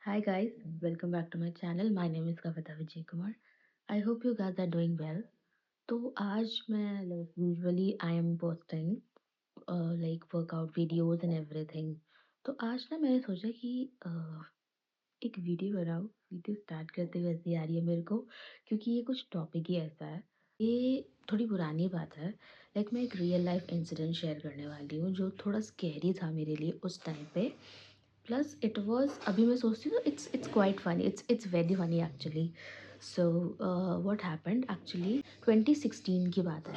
Hi guys, welcome back to my channel. My name is Kavita Vijay Kumar. I hope you guys are doing well. तो आज मैं usually I am posting workout videos and everything. तो आज ना मैंने सोचा कि एक वीडियो बनाऊँ. वीडियो स्टार्ट करते हुए ऐसी आ रही है मेरे को क्योंकि ये कुछ टॉपिक ही ऐसा है. ये थोड़ी पुरानी बात है. मैं एक रियल लाइफ इंसिडेंट शेयर करने वाली हूँ जो थोड़ा स्कैरी था मेरे लिए उस टाइम पे. प्लस इट वाज अभी मैं सोचती हूँ it's quite funny. It's very funny actually. So what happened actually 2016 की बात है.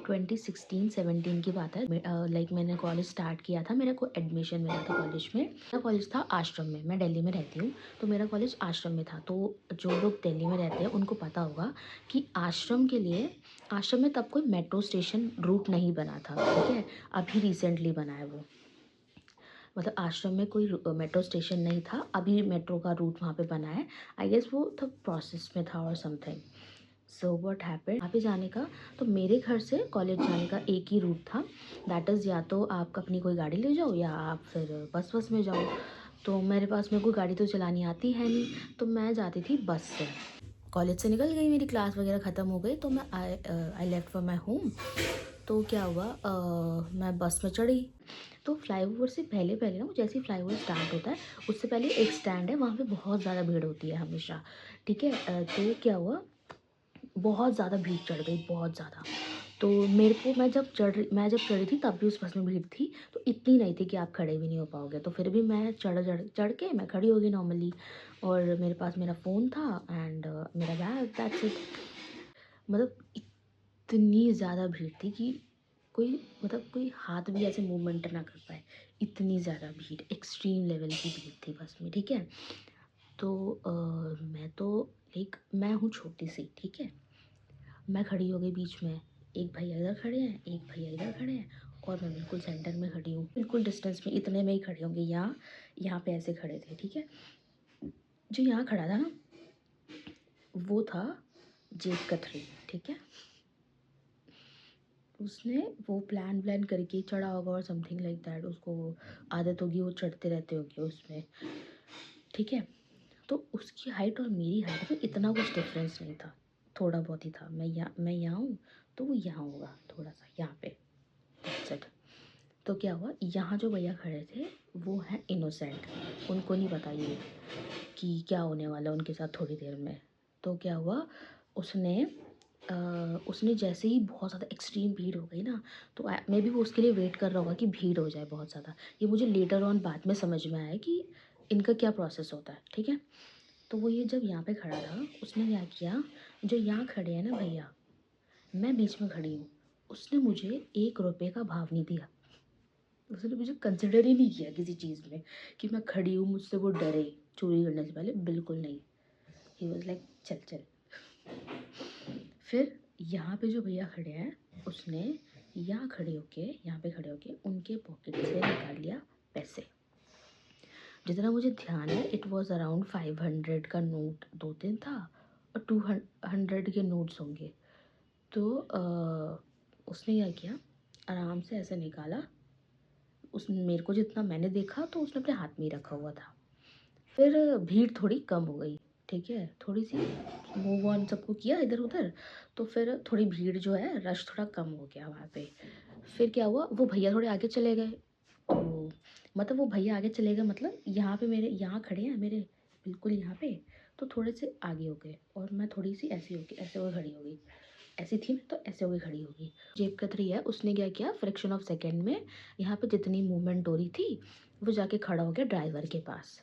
2016-17 की बात है. मैंने कॉलेज स्टार्ट किया था. मेरा को एडमिशन मिला था कॉलेज में. मेरा कॉलेज था आश्रम में. मैं दिल्ली में रहती हूँ तो मेरा कॉलेज आश्रम में था. तो जो लोग दिल्ली में रहते हैं उनको पता होगा कि आश्रम में तब कोई मेट्रो स्टेशन रूट नहीं बना था. ठीक है, अभी रिसेंटली बना है वो. मतलब आश्रम में कोई मेट्रो स्टेशन नहीं था. अभी मेट्रो का रूट वहाँ पे बना है. आई गेस वो तब प्रोसेस में था और समथिंग. सो व्हाट हैपेंड वहाँ पे जाने का. तो मेरे घर से कॉलेज जाने का एक ही रूट था. दैट इज़ या तो आप अपनी कोई गाड़ी ले जाओ या आप फिर बस में जाओ. तो मेरे कोई गाड़ी तो चलानी आती है नहीं. तो मैं जाती थी बस से. कॉलेज से निकल गई, मेरी क्लास वगैरह ख़त्म हो गई तो मैं I left for my home. तो क्या हुआ, मैं बस में चढ़ी. तो फ्लाईओवर से पहले पहले ना, जैसे ही फ्लाईओवर स्टार्ट होता है उससे पहले एक स्टैंड है. वहाँ पे बहुत ज़्यादा भीड़ होती है हमेशा. ठीक है. तो क्या हुआ, बहुत ज़्यादा भीड़ चढ़ गई, बहुत ज़्यादा. तो मेरे को मैं जब चढ़ी थी तब भी उस बस में भीड़ थी. तो इतनी नहीं थी कि आप खड़े भी नहीं हो पाओगे. तो फिर भी मैं चढ़ के मैं खड़ी हो गई नॉर्मली. और मेरे पास मेरा फ़ोन था एंड मेरा बैग, दैट्स इट. मतलब इतनी ज़्यादा भीड़ थी कि कोई हाथ भी ऐसे मूवमेंट ना कर पाए. इतनी ज़्यादा भीड़, एक्सट्रीम लेवल की भीड़ थी बस में. ठीक है. तो मैं तो मैं हूँ छोटी सी. ठीक है. मैं खड़ी हो गई बीच में. एक भैया इधर खड़े हैं, एक भैया इधर खड़े हैं और मैं बिल्कुल सेंटर में खड़ी हूँ. बिल्कुल डिस्टेंस में इतने में ही खड़े होंगे. यहाँ पे ऐसे खड़े थे. ठीक है. जो यहाँ खड़ा था ना वो था जेब कतरी. ठीक है. उसने वो प्लान करके चढ़ा होगा और समथिंग लाइक दैट. उसको आदत होगी, वो चढ़ते रहते होंगे उसमें. ठीक है. तो उसकी हाइट और मेरी हाइट में इतना कुछ डिफरेंस नहीं था. थोड़ा बहुत ही था. मैं यहाँ हूँ तो वो यहाँ होगा थोड़ा सा यहाँ पे. That's it. तो क्या हुआ, यहाँ जो भैया खड़े थे वो हैं इनोसेंट. उनको नहीं पता ये कि क्या होने वाला उनके साथ थोड़ी देर में. तो क्या हुआ, उसने उसने जैसे ही बहुत ज़्यादा एक्सट्रीम भीड़ हो गई ना, तो मे बी वो उसके लिए वेट कर रहा होगा कि भीड़ हो जाए बहुत ज़्यादा. ये मुझे लेटर ऑन बाद में समझ में आया कि इनका क्या प्रोसेस होता है. ठीक है. तो वो ये जब यहाँ पे खड़ा था उसने क्या किया, जो यहाँ खड़े हैं ना भैया, मैं बीच में खड़ी हूँ. उसने मुझे 1 रुपये का भाव नहीं दिया. उसने मुझे कंसिडर ही नहीं किया किसी चीज़ में कि मैं खड़ी हूँ, मुझसे वो डरे चोरी करने से पहले. बिल्कुल नहीं. ही वॉज लाइक चल चल. फिर यहाँ पे जो भैया खड़े हैं उसने यहाँ पे खड़े होके उनके पॉकेट से निकाल लिया पैसे. जितना मुझे ध्यान है इट वॉज अराउंड 500 का नोट 2-3 था और 200 के नोट्स होंगे. तो उसने क्या किया, आराम से ऐसे निकाला. उसने मेरे को जितना मैंने देखा तो उसने अपने हाथ में ही रखा हुआ था. फिर भीड़ थोड़ी कम हो गई. ठीक है. थोड़ी सी मूव ऑन सबको किया इधर उधर. तो फिर थोड़ी भीड़ जो है, रश थोड़ा कम हो गया वहाँ पे. फिर क्या हुआ, वो भैया थोड़े आगे चले गए. तो मतलब वो भैया आगे चले गए मतलब यहाँ पे मेरे यहाँ खड़े हैं मेरे बिल्कुल यहाँ पे. तो थोड़े से आगे हो गए और मैं थोड़ी सी ऐसी हो गई, ऐसे हो खड़ी हो गई. ऐसी थी मैं तो ऐसे हो गई खड़ी हो गई. जेब कतरी है, उसने क्या किया, फ्रैक्शन ऑफ सेकेंड में यहाँ पे जितनी मूवमेंट हो रही थी वो जाके खड़ा हो गया ड्राइवर के पास.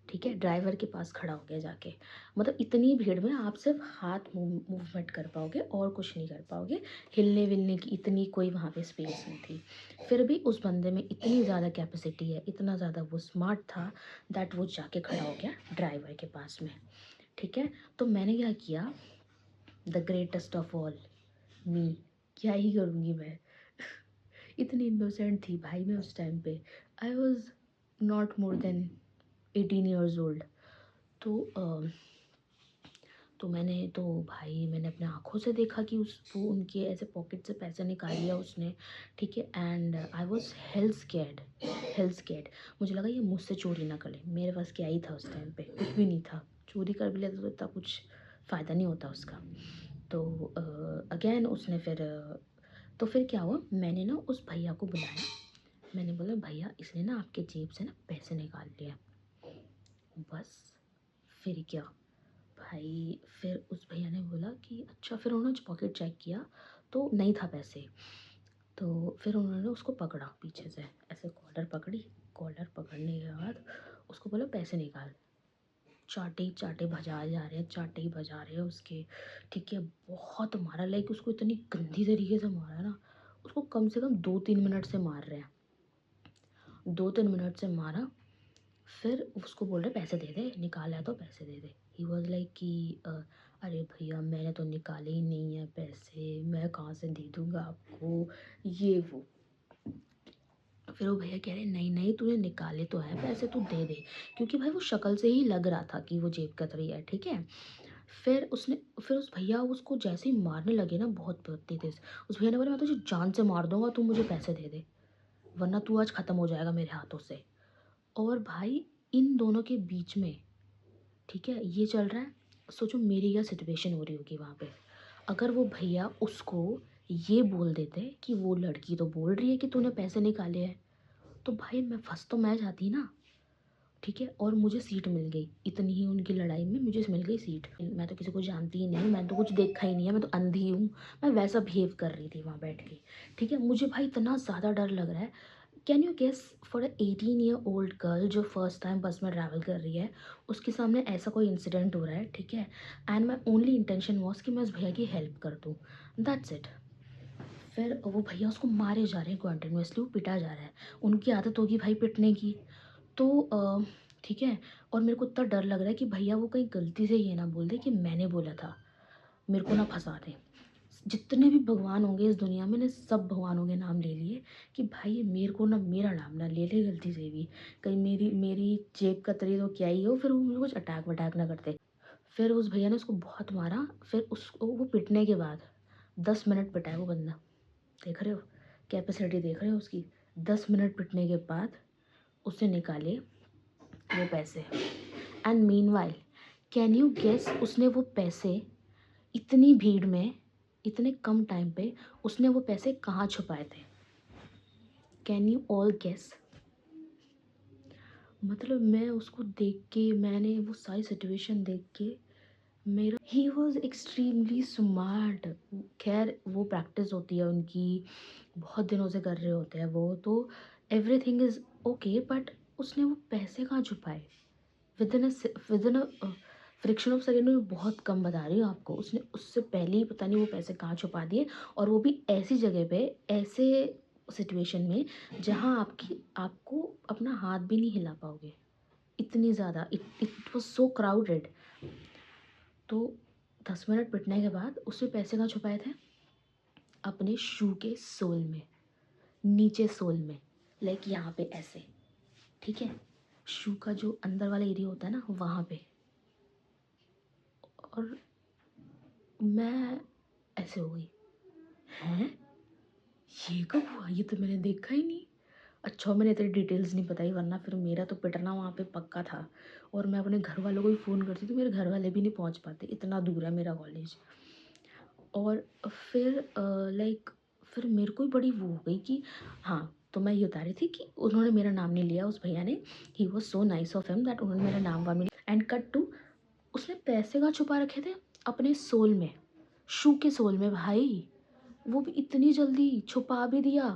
ठीक है. ड्राइवर के पास खड़ा हो गया जाके. मतलब इतनी भीड़ में आप सिर्फ हाथ मूवमेंट कर पाओगे और कुछ नहीं कर पाओगे. हिलने विलने की इतनी कोई वहाँ पे स्पेस नहीं थी. फिर भी उस बंदे में इतनी ज़्यादा कैपेसिटी है, इतना ज़्यादा वो स्मार्ट था दैट वो जाके खड़ा हो गया ड्राइवर के पास में. ठीक है. तो मैंने क्या किया, द ग्रेटेस्ट ऑफ ऑल मी. क्या ही करूँगी मैं. इतनी इनोसेंट थी भाई मैं उस टाइम पे. I was not more than 18 years old. तो तो मैंने अपने आँखों से देखा कि वो उनके ऐसे पॉकेट से पैसे निकाल लिया उसने, ठीक है। And I was hello scared. मुझे लगा ये मुझसे चोरी ना कर ले, मेरे पास क्या ही था उस टाइम पे, कुछ भी नहीं था। चोरी कर भी लेता तो इतना कुछ फ़ायदा नहीं होता उसका। तो अगेन उसने तो फिर क्या हुआ, मैंने ना उस भैया को बुलाया। मैंने बोला भैया इसने ना आपके जेब से ना पैसे निकाल लिए। बस फिर क्या भाई, फिर उस भैया ने बोला कि अच्छा। फिर उन्होंने पॉकेट चेक किया तो नहीं था पैसे। तो फिर उन्होंने उसको पकड़ा पीछे से, ऐसे कॉलर पकड़ी। कॉलर पकड़ने के बाद उसको बोला पैसे निकाल। चाटे ही चाटे भजाए जा रहे हैं, चाटे ही बजा रहे हैं उसके, ठीक है। बहुत मारा, लाइक उसको इतनी गंदी तरीके से मारा ना, उसको कम से कम 2-3 मिनट से मार रहे हैं, 2-3 मिनट से मारा। फिर उसको बोल रहे पैसे दे दे, निकाला है तो पैसे दे दे। ही वॉज लाइक कि अरे भैया मैंने तो निकाले ही नहीं है पैसे, मैं कहाँ से दे दूँगा आपको, ये वो। फिर वो भैया कह रहे नहीं नहीं तूने निकाले तो है पैसे, तू दे दे। क्योंकि भाई वो शक्ल से ही लग रहा था कि वो जेब कतरी है, ठीक है। फिर उस भैया उसको जैसे ही मारने लगे ना, बहुत तेज, उस भैया ने बोला मैं तुझे जान से मार दूंगा, तू मुझे पैसे दे दे, वरना तू आज ख़त्म हो जाएगा मेरे हाथों से। और भाई इन दोनों के बीच में, ठीक है, ये चल रहा है। सोचो मेरी क्या सिचुएशन हो रही होगी वहाँ पे। अगर वो भैया उसको ये बोल देते कि वो लड़की तो बोल रही है कि तूने पैसे निकाले हैं, तो भाई फंस तो मैं जाती ना, ठीक है। और मुझे सीट मिल गई, इतनी ही उनकी लड़ाई में मुझे मिल गई सीट। मैं तो किसी को जानती ही नहीं, मैंने तो कुछ देखा ही नहीं है, मैं तो अंधी हूँ। मैं वैसा बिहेव कर रही थी वहाँ बैठ के, ठीक है। मुझे भाई इतना ज़्यादा डर लग रहा है। Can you guess, for a 18 year old girl जो फर्स्ट टाइम बस में ट्रैवल कर रही है, उसके सामने ऐसा कोई इंसिडेंट हो रहा है, ठीक है। And my only intention was कि मैं उस भैया की हेल्प कर दूँ, दैट्स इट। फिर वो भैया उसको मारे जा रहे हैं कंटिन्यूसली, वो पिटा जा रहा है। उनकी आदत होगी भाई पिटने की। तो ठीक है। और मेरे को इतना डर लग रहा है कि भैया वो कहीं गलती से ये ना बोल दे कि मैंने बोला था, मेरे को ना फंसा दे। जितने भी भगवान होंगे इस दुनिया में ने, सब भगवानों के नाम ले लिए कि भाई मेरे को ना, मेरा नाम ना ले ले गलती से भी, कहीं मेरी मेरी जेब कतरी तो क्या ही हो, फिर वो मुझे कुछ अटैक वटैक ना करते। फिर उस भैया ने उसको बहुत मारा। फिर उसको वो पिटने के बाद 10 मिनट पिटा है वो बंदा, देख रहे हो कैपेसिटी, देख रहे हो उसकी। 10 मिनट पिटने के बाद उसने निकाले वो पैसे। And meanwhile, can you guess उसने वो पैसे इतनी भीड़ में, इतने कम टाइम पे उसने वो पैसे कहाँ छुपाए थे? Can you all guess? मतलब मैं उसको देख के, मैंने वो सारी सिचुएशन देख के, मेरा ही वॉज एक्सट्रीमली स्मार्ट। खैर वो प्रैक्टिस होती है उनकी, बहुत दिनों से कर रहे होते हैं वो, तो एवरीथिंग इज़ ओके। बट उसने वो पैसे कहाँ छुपाए? With in a friction of second में, बहुत कम बता रही हूँ आपको। उसने उससे पहले ही पता नहीं वो पैसे कहाँ छुपा दिए, और वो भी ऐसी जगह पे, ऐसे सिचुएशन में जहाँ आपको अपना हाथ भी नहीं हिला पाओगे, इतनी ज़्यादा it it was so crowded. तो 10 मिनट पिटने के बाद उसने पैसे कहाँ छुपाए थे? अपने शू के सोल में, नीचे सोल में, लाइक यहाँ पे ऐसे, ठीक है। शू का जो अंदर वाला एरिया होता है ना, वहाँ पे। और मैं ऐसे हो गई, हैं ये कब हुआ, ये तो मैंने देखा ही नहीं। अच्छा मैंने इतनी डिटेल्स नहीं बताई, वरना फिर मेरा तो पिटना वहाँ पे पक्का था। और मैं अपने घर वालों को भी फ़ोन करती तो मेरे घर वाले भी नहीं पहुँच पाते, इतना दूर है मेरा कॉलेज। और फिर लाइक फिर मेरे को ही बड़ी वो हो गई कि हाँ, तो मैं ये बता रही थी कि उन्होंने मेरा नाम नहीं लिया उस भैया ने। He was so nice of him that उन्होंने मेरा नाम वाम नहीं लिया। एंड कट टू, उसने पैसे कहाँ छुपा रखे थे? अपने सोल में, शू के सोल में भाई। वो भी इतनी जल्दी छुपा भी दिया।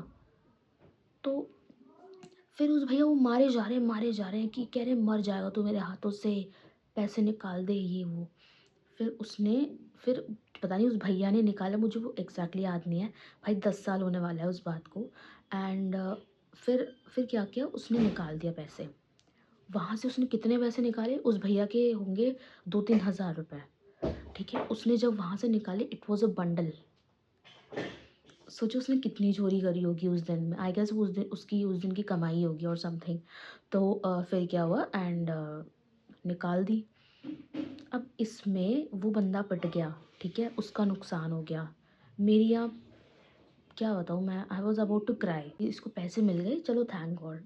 तो फिर उस भैया वो मारे जा रहे हैं कि कह रहे मर जाएगा तू मेरे हाथों से, पैसे निकाल दे ये वो। फिर पता नहीं उस भैया ने निकाला, मुझे वो एग्जैक्टली याद नहीं है। भाई 10 साल होने वाला है उस बात को। एंड फिर क्या किया, उसने निकाल दिया पैसे। वहाँ से उसने कितने पैसे निकाले, उस भैया के होंगे 2-3 हज़ार रुपये, ठीक है। उसने जब वहाँ से निकाले, इट वॉज अ बंडल। सोचो उसने कितनी चोरी करी होगी उस दिन में। आई गेस वो उस दिन की कमाई होगी और समथिंग। तो फिर क्या हुआ, एंड निकाल दी। अब इसमें वो बंदा पिट गया, ठीक है? उसका नुकसान हो गया। मेरी यहाँ क्या बताऊँ मैं, I was about to cry. इसको पैसे मिल गए, चलो थैंक गॉड।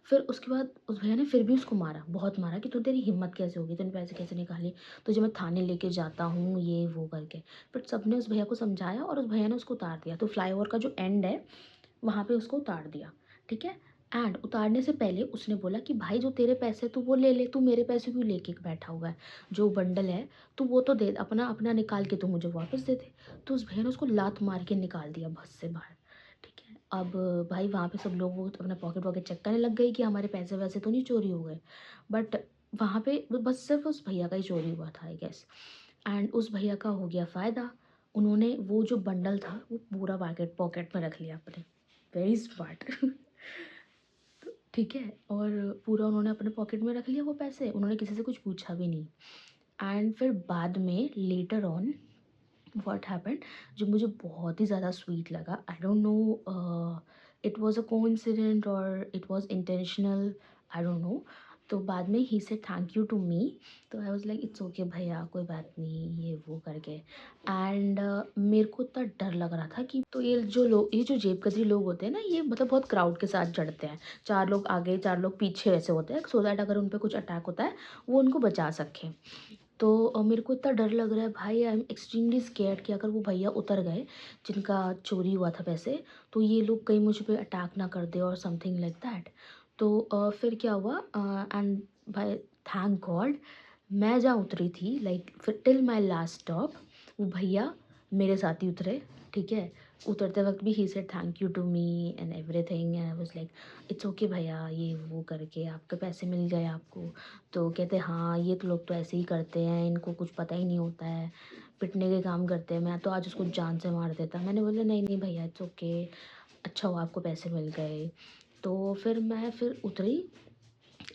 फिर उसके बाद उस भैया ने फिर भी उसको मारा, बहुत मारा कि तो तेरी हिम्मत कैसे होगी, तूने पैसे कैसे निकाले? तुझे मैं थाने लेके जाता हूँ, ये वो करके। बट सबने उस भैया को समझाया और उस भैया ने उसको उतार दिया। तो फ्लाईओवर का जो एंड है, वहाँ पे उसको उतार दिया, ठीक है? एंड उतारने से पहले उसने बोला कि भाई जो तेरे पैसे तू वो ले ले, तू मेरे पैसे क्यों लेके बैठा हुआ है? जो बंडल है तू वो तो दे, अपना अपना निकाल के तू मुझे वापस दे दे। तो उस भैया ने उसको लात मार के निकाल दिया बस से बाहर, ठीक है? अब भाई वहाँ पे सब लोग वो अपना पॉकेट वॉकेट चेक करने लग गए कि हमारे पैसे वैसे तो नहीं चोरी हो गए। बट वहाँ पे बस सिर्फ उस भैया का ही चोरी हुआ था आई गेस। एंड उस भैया का हो गया फ़ायदा। उन्होंने वो जो बंडल था वो पूरा पॉकेट पॉकेट में रख लिया अपने। Very smart. ठीक है? और पूरा उन्होंने अपने पॉकेट में रख लिया वो पैसे, उन्होंने किसी से कुछ पूछा भी नहीं। एंड फिर बाद में लेटर ऑन व्हाट हैपेंड, जो मुझे बहुत ही ज़्यादा स्वीट लगा, I don't know it was a coincident और it was intentional, I don't know. तो बाद में he said thank you to me. तो I was like it's okay भैया, कोई बात नहीं, ये वो करके। एंड मेरे को इतना डर लग रहा था कि तो ये जो जेब कतरी लोग होते हैं ना, ये मतलब बहुत क्राउड के साथ चढ़ते हैं। 4 लोग आगे 4 लोग पीछे ऐसे होते हैं, सो दैट अगर उन पे कुछ अटैक होता है वो उनको बचा सकें। तो मेरे को इतना डर लग रहा है भाई, आई एम एक्सट्रीमली स्केयर्ड कि अगर वो भैया उतर गए जिनका चोरी हुआ था पैसे, तो ये लोग कहीं मुझ पे अटैक ना कर दे और समथिंग लाइक दैट। तो फिर क्या हुआ, एंड भाई थैंक गॉड मैं जहाँ उतरी थी, लाइक फिर टिल माय लास्ट स्टॉप वो भैया मेरे साथ ही उतरे, ठीक है? उतरते वक्त भी he said thank you to me and everything, and I was like it's okay भैया, ये वो करके आपके पैसे मिल गए आपको। तो कहते हाँ ये तो लोग तो ऐसे ही करते हैं, इनको कुछ पता ही नहीं होता है, पिटने के काम करते हैं, मैं तो आज उसको जान से मार देता। मैंने बोला नहीं नहीं भैया इट्स ओके, अच्छा हुआ आपको पैसे मिल गए। तो फिर मैं फिर उतरी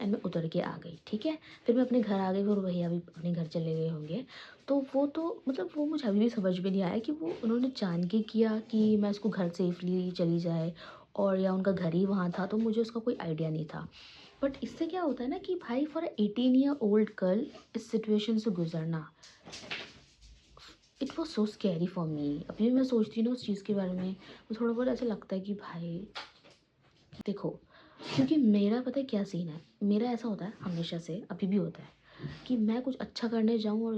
एंड मैं उतर के आ गई, ठीक है? फिर मैं अपने घर आ गई और भैया भी अपने घर चले गए होंगे। तो वो तो मतलब वो मुझे अभी भी समझ में नहीं आया कि वो उन्होंने जान के किया कि मैं उसको घर सेफ़ली चली जाए, और या उनका घर ही वहाँ था, तो मुझे उसका कोई आइडिया नहीं था। बट इससे क्या होता है ना कि भाई for a 18 year old girl इस सिचुएशन से गुज़रना, it was so scary for me. अभी भी मैं सोचती हूँ ना उस चीज़ के बारे में, तो थोड़ा बहुत ऐसा लगता है कि भाई देखो, क्योंकि मेरा पता है क्या सीन है, मेरा ऐसा होता है हमेशा से, अभी भी होता है कि मैं कुछ अच्छा करने जाऊँ और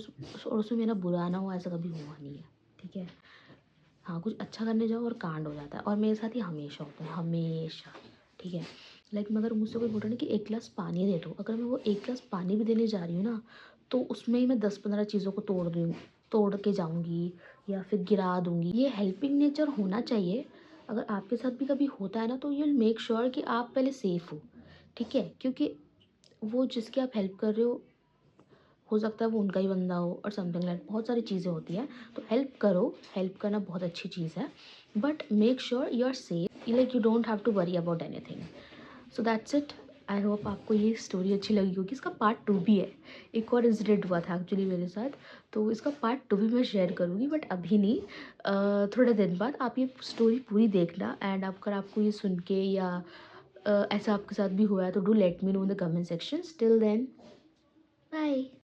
उसमें मेरा बुरा ना हो, ऐसा कभी हुआ नहीं है, ठीक है? हाँ, कुछ अच्छा करने जाओ और कांड हो जाता है, और मेरे साथ ये हमेशा होता है, हमेशा, ठीक है? लाइक मैं अगर मुझसे कोई बोल रहा है ना कि 1 गिलास पानी दे दो, अगर मैं वो 1 गिलास पानी भी देने जा रही हूँ ना, तो उसमें ही मैं 10-15 चीज़ों को तोड़ के जाऊँगी या फिर गिरा दूँगी। ये हेल्पिंग नेचर होना चाहिए। अगर आपके साथ भी कभी होता है ना, तो यू विल मेक श्योर कि आप पहले सेफ़ हो, ठीक है? क्योंकि वो जिसकी आप हेल्प कर रहे हो सकता है वो उनका ही बंदा हो और समथिंग लाइक, बहुत सारी चीज़ें होती हैं। तो हेल्प करो, हेल्प करना बहुत अच्छी चीज़ है, but make sure you are safe, like you don't have to worry about anything. So that's it. I hope आपको ये स्टोरी अच्छी लगी होगी। इसका पार्ट 2 भी है, एक और इंसिडेंट हुआ था एक्चुअली मेरे साथ, तो इसका पार्ट 2 भी मैं शेयर करूँगी, बट अभी नहीं। थोड़े दिन बाद आप ये स्टोरी पूरी देखना, एंड अगर आपको ये सुन के या ऐसा आपके साथ भी हुआ है तो do let me know in the comment section. Till then bye.